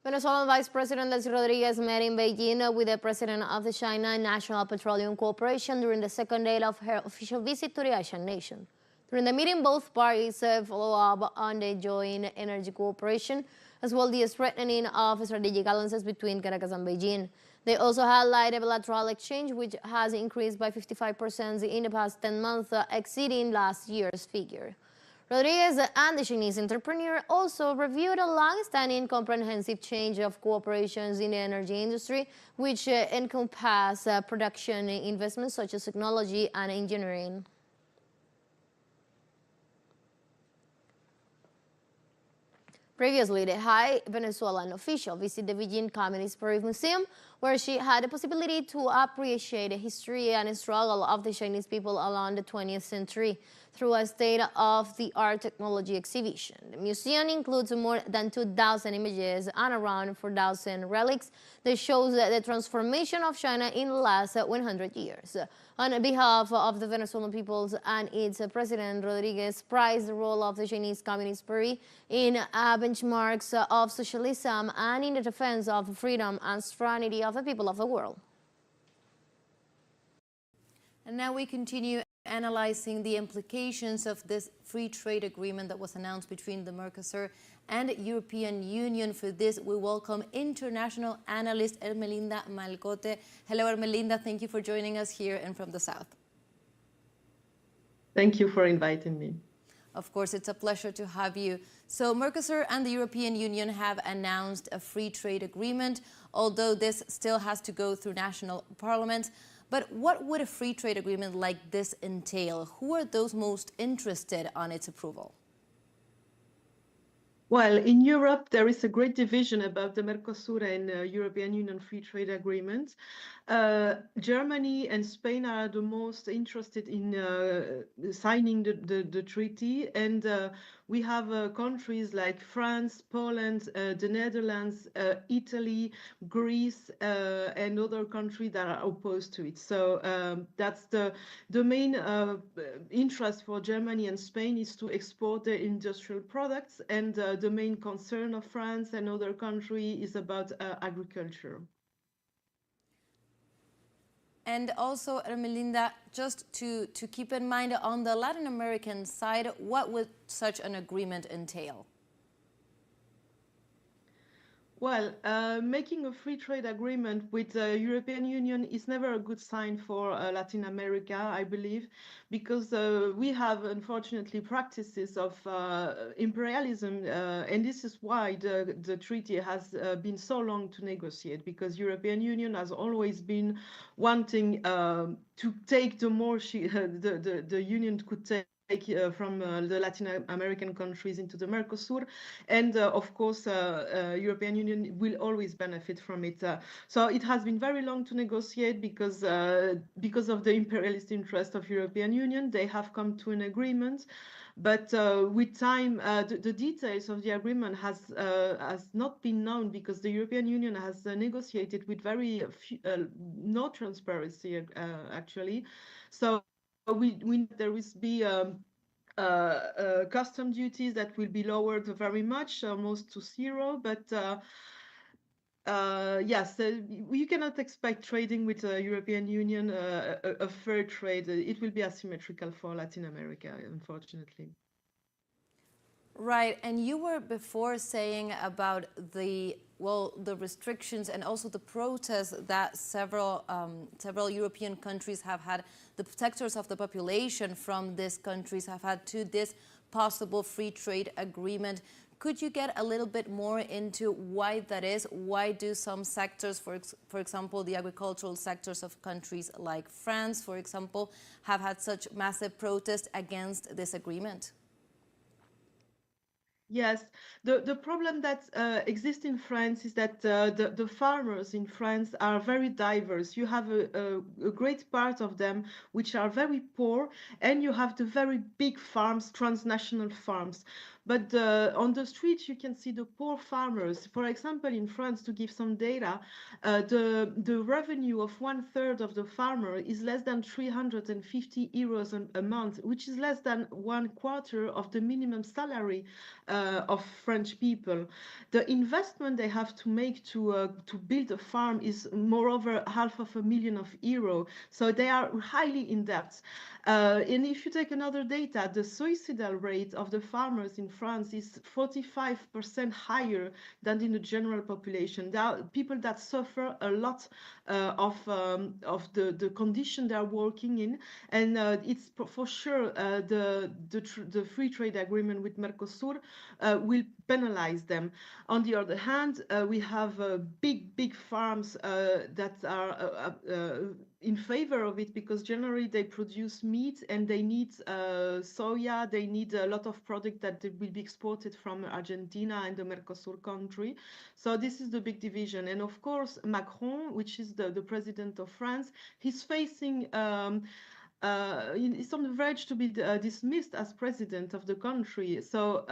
Venezuelan Vice President Delcy Rodriguez met in Beijing with the president of the China National Petroleum Corporation during the second day of her official visit to the Asian nation. During the meeting, both parties follow up on the joint energy cooperation, as well as the strengthening of strategic alliances between Caracas and Beijing. They also highlighted bilateral exchange, which has increased by 55% in the past 10 months, exceeding last year's figure. Rodriguez and the Chinese entrepreneur also reviewed a long-standing comprehensive change of cooperations in the energy industry, which encompass production investments such as technology and engineering. Previously, the high Venezuelan official visited the Beijing Communist Party Museum, where she had the possibility to appreciate the history and struggle of the Chinese people along the 20th century through a state-of-the-art technology exhibition. The museum includes more than 2,000 images and around 4,000 relics that shows the transformation of China in the last 100 years. On behalf of the Venezuelan people and its president, Rodriguez praised the role of the Chinese Communist Party in benchmarks of socialism and in the defense of freedom and sovereignty of the people of the world. And now we continue analyzing the implications of this free trade agreement that was announced between the Mercosur and European Union. For this, we welcome international analyst Ermelinda Malcote. Hello, Ermelinda. Thank you for joining us here and from the South. Thank you for inviting me. Of course, it's a pleasure to have you. So Mercosur and the European Union have announced a free trade agreement, although this still has to go through national parliaments. But what would a free trade agreement like this entail? Who are those most interested on its approval? Well, in Europe, there is a great division about the Mercosur and European Union free trade agreement. Germany and Spain are the most interested in signing the treaty, and we have countries like France, Poland, the Netherlands, Italy, Greece, and other countries that are opposed to it. So that's the main interest for Germany and Spain is to export their industrial products, and the main concern of France and other countries is about agriculture. And also, Ermelinda, just to keep in mind, on the Latin American side, what would such an agreement entail? Well, making a free trade agreement with the European Union is never a good sign for Latin America, I believe, because we have, unfortunately, practices of imperialism, and this is why the treaty has been so long to negotiate, because European Union has always been wanting to take the more the Union could take from the Latin American countries into the Mercosur, and of course European Union will always benefit from it. So it has been very long to negotiate because of the imperialist interest of European Union. They have come to an agreement, but with time the details of the agreement has not been known, because the European Union has negotiated with very no transparency actually. So there will be custom duties that will be lowered very much, almost to zero. But yes, you cannot expect trading with the European Union a fair trade. It will be asymmetrical for Latin America, unfortunately. Right, and you were before saying about the restrictions and also the protests that several European countries have had, the protectors of the population from these countries have had to this possible free trade agreement. Could you get a little bit more into why that is? Why do some sectors, for example, the agricultural sectors of countries like France, for example, have had such massive protest against this agreement? Yes, the problem that exists in France is that the farmers in France are very diverse. You have a great part of them which are very poor, and you have the very big farms, transnational farms. But on the street, you can see the poor farmers. For example, in France, to give some data, the revenue of 1/3 of the farmer is less than 350 euros a month, which is less than 1/4 of the minimum salary of French people. The investment they have to make to build a farm is moreover €500,000. So they are highly in debt. And if you take another data, the suicidal rate of the farmers in France is 45% higher than in the general population. There are people that suffer a lot of the condition they are working in, and it's for sure the free trade agreement with Mercosur will penalize them. On the other hand, we have big farms that are in favor of it, because generally they produce meat and they need soya, they need a lot of product that will be exported from Argentina and the Mercosur country. So this is the big division. And of course, Macron, which is the president of France, he's facing he's on the verge to be dismissed as president of the country. So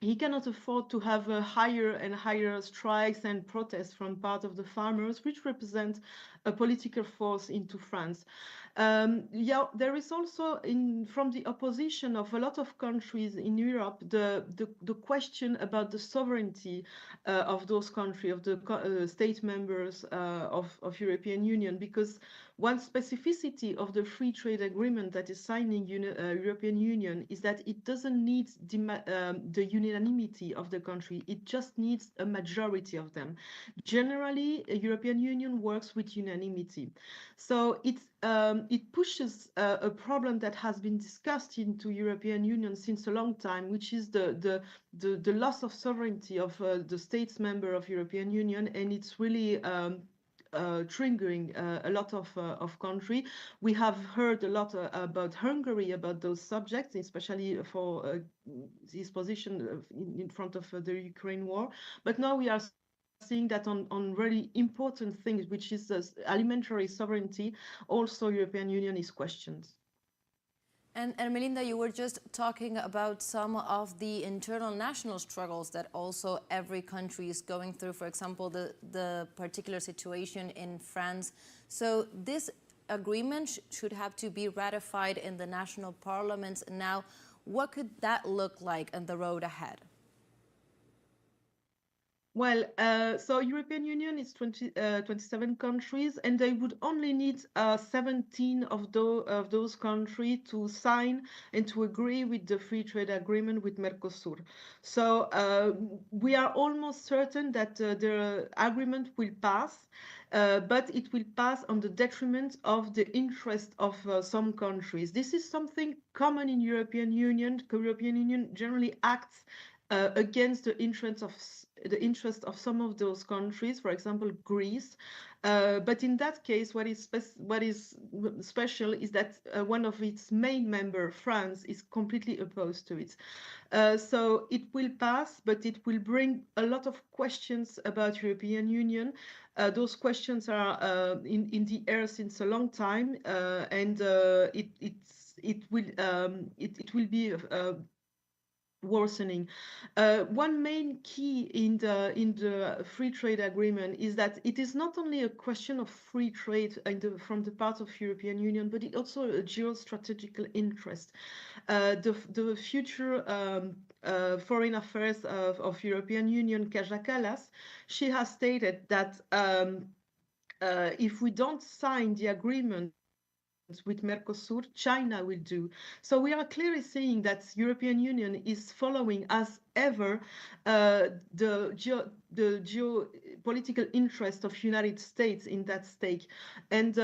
he cannot afford to have higher and higher strikes and protests from part of the farmers, which represent a political force into France. Yeah, there is also from the opposition of a lot of countries in Europe the question about the sovereignty of those countries, of the state members of European Union, because one specificity of the free trade agreement that is signing European Union is that it doesn't need the unanimity of the country. It just needs a majority of them. Generally, European Union works with unanimity. So it pushes a problem that has been discussed into European Union since a long time, which is the loss of sovereignty of the states member of European Union, and it's really triggering a lot of country. We have heard a lot about Hungary, about those subjects, especially for his position in front of the Ukraine war. But now we are seeing that on really important things, which is alimentary sovereignty, also European Union is questioned. And Melinda, you were just talking about some of the internal national struggles that also every country is going through, for example, the particular situation in France. So this agreement should have to be ratified in the national parliaments. Now, what could that look like on the road ahead? Well, so European Union is 27 countries, and they would only need 17 of those countries to sign and to agree with the free trade agreement with Mercosur. So we are almost certain that the agreement will pass, but it will pass on the detriment of the interest of some countries. This is something common in European Union. European Union generally acts against the interest of some of those countries, for example, Greece. But in that case, what is special is that one of its main members, France, is completely opposed to it. So it will pass, but it will bring a lot of questions about European Union. Those questions are in the air since a long time, and it will be worsening. One main key in the free trade agreement is that it is not only a question of free trade from the part of European Union, but it also a geostrategical interest. The future foreign affairs of European Union, Kaja Kallas, she has stated that if we don't sign the agreement with Mercosur, China will do. So we are clearly seeing that European Union is following as ever the geopolitical interest of United States in that stake. And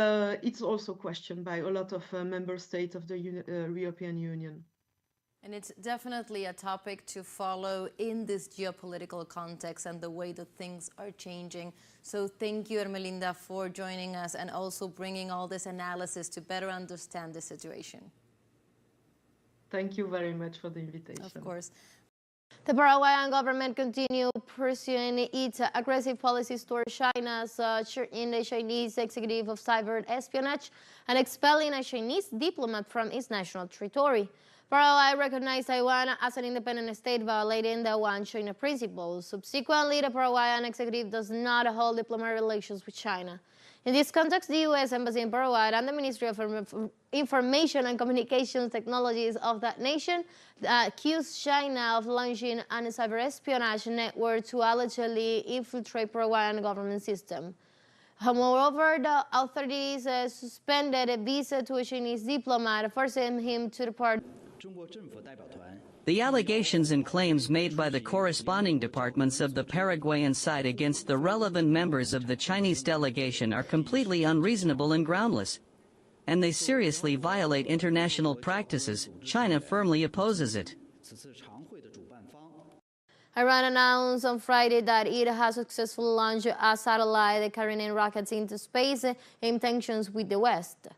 it's also questioned by a lot of member states of the European Union. And it's definitely a topic to follow in this geopolitical context and the way that things are changing. So thank you, Ermelinda, for joining us and also bringing all this analysis to better understand the situation. Thank you very much for the invitation. Of course. The Paraguayan government continued pursuing its aggressive policies towards China, such in the Chinese executive of cyber espionage and expelling a Chinese diplomat from its national territory. Paraguay recognized Taiwan as an independent state, violating the One China principle. Subsequently, the Paraguayan executive does not hold diplomatic relations with China. In this context, the U.S. Embassy in Paraguay and the Ministry of Information and Communications Technologies of that nation accused China of launching a cyber espionage network to allegedly infiltrate Paraguayan government system. Moreover, the authorities suspended a visa to a Chinese diplomat, forcing him to depart. The allegations and claims made by the corresponding departments of the Paraguayan side against the relevant members of the Chinese delegation are completely unreasonable and groundless, and they seriously violate international practices. China firmly opposes it. Iran announced on Friday that it has successfully launched a satellite carrying rockets into space in tensions with the West.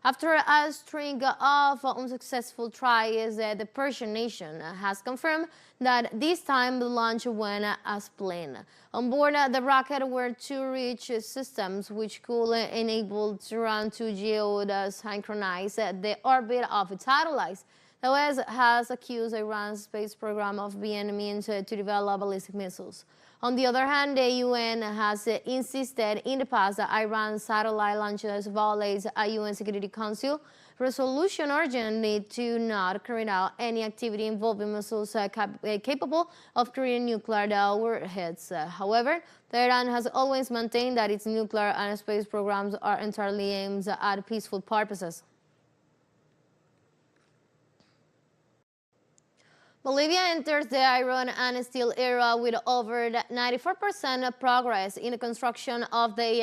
After a string of unsuccessful tries, the Persian nation has confirmed that this time the launch went as planned. On board the rocket were two rich systems which could enable Tehran to geosynchronize the orbit of its satellites. The West has accused Iran's space program of being means to develop ballistic missiles. On the other hand, the UN has insisted in the past that Iran's satellite launches violates a UN Security Council resolution urging it to not carry out any activity involving missiles capable of creating nuclear warheads. However, Tehran has always maintained that its nuclear and space programs are entirely aimed at peaceful purposes. Bolivia enters the iron and steel era with over 94% progress in the construction of the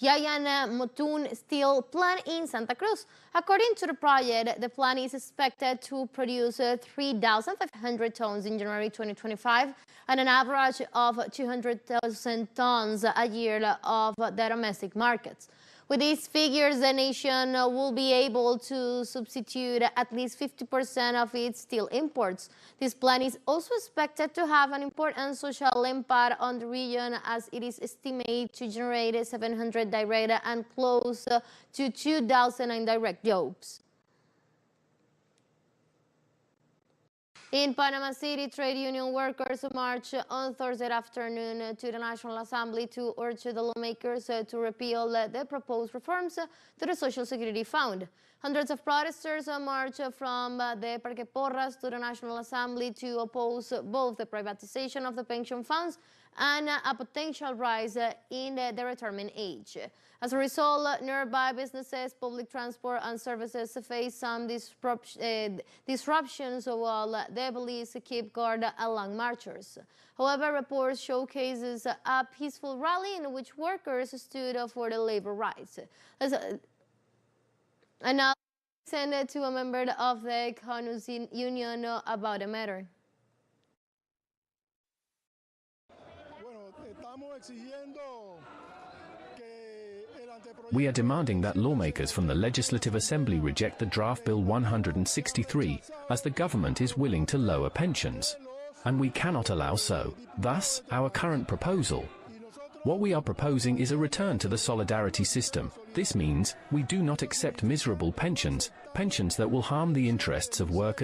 Yayan Motun steel plant in Santa Cruz. According to the project, the plant is expected to produce 3,500 tons in January 2025 and an average of 200,000 tons a year of the domestic markets. With these figures, the nation will be able to substitute at least 50% of its steel imports. This plan is also expected to have an important social impact on the region, as it is estimated to generate 700 direct and close to 2,000 indirect jobs. In Panama City, trade union workers marched on Thursday afternoon to the National Assembly to urge the lawmakers to repeal the proposed reforms to the Social Security Fund. Hundreds of protesters marched from the Parque Porras to the National Assembly to oppose both the privatization of the pension funds and a potential rise in the retirement age. As a result, nearby businesses, public transport and services face some disruptions while the police keep guard along marchers. However, reports showcases a peaceful rally in which workers stood for the labor rights. And now listen to a member of the Conus Union about the matter. We are demanding that lawmakers from the Legislative Assembly reject the draft Bill 163, as the government is willing to lower pensions. And we cannot allow so. Thus, our current proposal. What we are proposing is a return to the solidarity system. This means we do not accept miserable pensions, pensions that will harm the interests of workers.